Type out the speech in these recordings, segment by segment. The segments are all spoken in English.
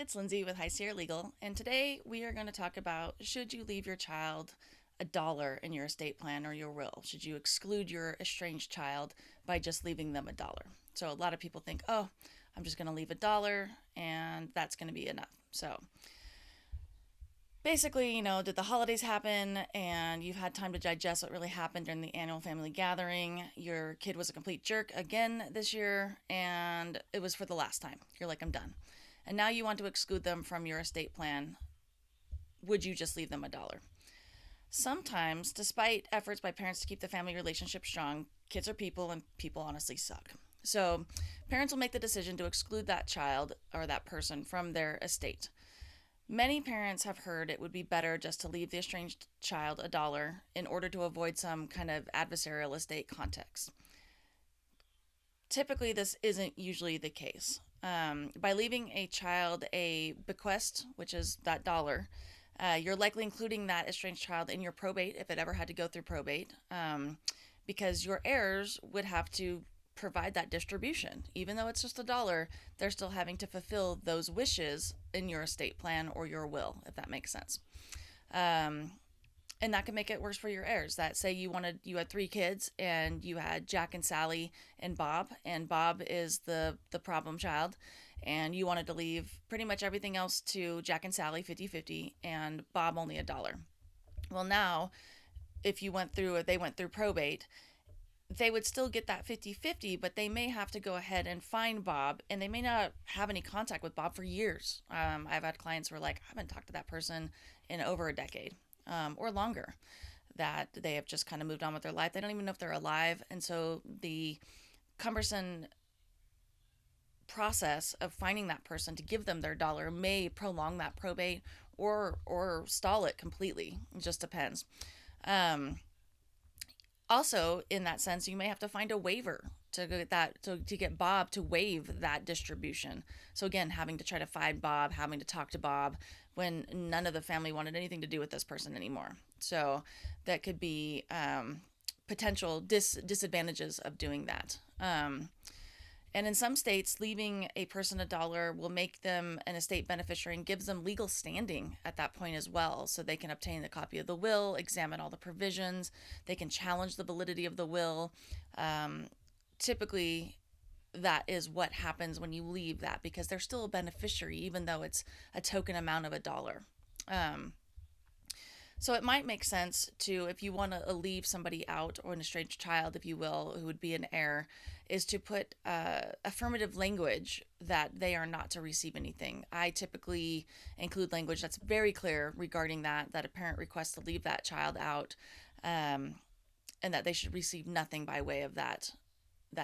it's Lindsay with Heirs Legal, and today we are going to talk about should you leave your child a dollar in your estate plan or your will? Should you exclude your estranged child by just leaving them a dollar? So a lot of people think, oh, I'm just going to leave a dollar and that's going to be enough. So basically, did the holidays happen and you've had time to digest what really happened during the annual family gathering? Your kid was a complete jerk again this year and it was for the last time. You're like, I'm done. And now you want to exclude them from your estate plan. Would you just leave them a dollar? Sometimes, despite efforts by parents to keep the family relationship strong, kids are people and people honestly suck. So, parents will make the decision to exclude that child or that person from their estate. Many parents have heard it would be better just to leave the estranged child a dollar in order to avoid some kind of adversarial estate context. Typically, this isn't usually the case. By leaving a child a bequest, which is that dollar, you're likely including that estranged child in your probate if it ever had to go through probate, because your heirs would have to provide that distribution. Even though it's just a dollar, they're still having to fulfill those wishes in your estate plan or your will, if that makes sense. And that can make it worse for your heirs. That say you had three kids and you had Jack and Sally and Bob is the problem child, and you wanted to leave pretty much everything else to Jack and Sally 50-50 and Bob only a dollar. Well, now if they went through probate, they would still get that 50-50, but they may have to go ahead and find Bob, and they may not have any contact with Bob for years. I've had clients who are like, I haven't talked to that person in over a decade, or longer, that they have just kind of moved on with their life. They don't even know if they're alive. And so the cumbersome process of finding that person to give them their dollar may prolong that probate or stall it completely. It just depends. Also, in that sense, you may have to find a waiver to get Bob to waive that distribution. So again, having to try to find Bob, having to talk to Bob when none of the family wanted anything to do with this person anymore. So that could be potential disadvantages of doing that. And in some states, leaving a person a dollar will make them an estate beneficiary and gives them legal standing at that point as well. So they can obtain a copy of the will, examine all the provisions, they can challenge the validity of the will. Typically, that is what happens when you leave that, because they're still a beneficiary, even though it's a token amount of a dollar. So it might make sense to, if you want to leave somebody out, or an estranged child, if you will, who would be an heir, is to put affirmative language that they are not to receive anything. I typically include language that's very clear regarding that a parent requests to leave that child out, and that they should receive nothing by way of that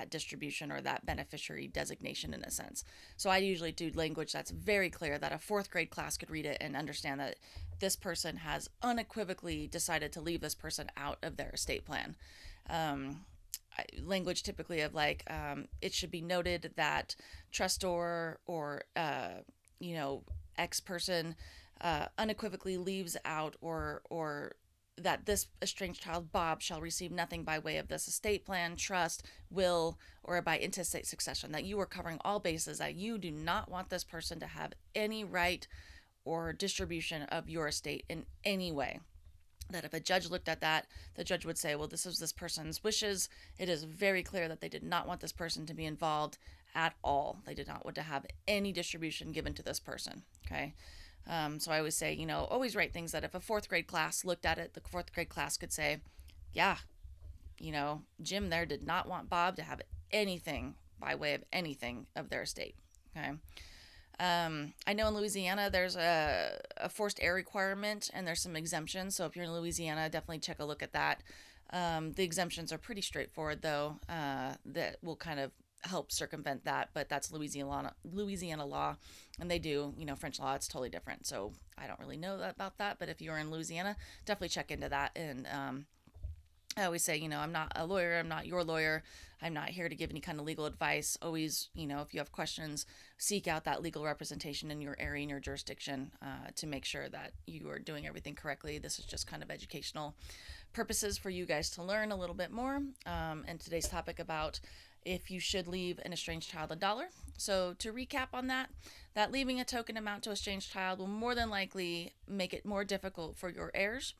distribution or that beneficiary designation, in a sense. So I usually do language that's very clear, that a fourth grade class could read it and understand that this person has unequivocally decided to leave this person out of their estate plan. Language typically of like, it should be noted that trustor or X person unequivocally leaves out, or that this estranged child, Bob, shall receive nothing by way of this estate plan, trust, will, or by intestate succession. That you are covering all bases, that you do not want this person to have any right or distribution of your estate in any way. That if a judge looked at that, the judge would say, well, this is this person's wishes. It is very clear that they did not want this person to be involved at all. They did not want to have any distribution given to this person. Okay. So I always say, always write things that if a fourth grade class looked at it, the fourth grade class could say, yeah, Jim there did not want Bob to have anything by way of anything of their estate. Okay. I know in Louisiana there's a forced heir requirement, and there's some exemptions. So if you're in Louisiana, definitely check a look at that. The exemptions are pretty straightforward, though, that will kind of help circumvent that, but that's Louisiana law, and they do, French law, it's totally different. So I don't really know about that, but if you're in Louisiana, definitely check into that. And I always say, I'm not a lawyer, I'm not your lawyer, I'm not here to give any kind of legal advice. Always, if you have questions, seek out that legal representation in your area, in your jurisdiction, to make sure that you are doing everything correctly. This is just kind of educational purposes for you guys to learn a little bit more. And today's topic about if you should leave an estranged child $1. So to recap on that leaving a token amount to estranged child will more than likely make it more difficult for your heirs,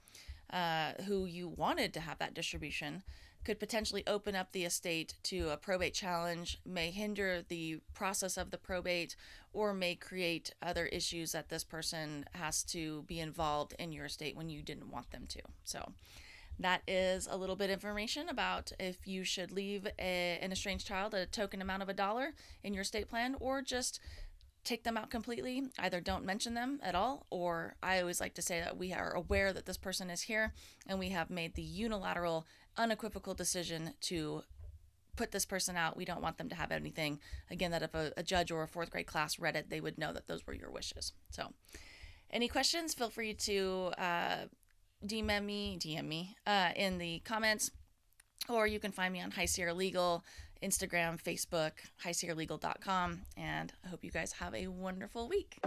who you wanted to have that distribution, could potentially open up the estate to a probate challenge, may hinder the process of the probate, or may create other issues that this person has to be involved in your estate when you didn't want them to. So that is a little bit of information about if you should leave an estranged child a token amount of $1 in your estate plan, or just take them out completely. Either don't mention them at all, or I always like to say that we are aware that this person is here and we have made the unilateral, unequivocal decision to put this person out. We don't want them to have anything. Again, that if a judge or a fourth grade class read it, they would know that those were your wishes. So any questions, feel free to DM me in the comments, or you can find me on High Sierra Legal, Instagram, Facebook, highsierralegal.com, and I hope you guys have a wonderful week.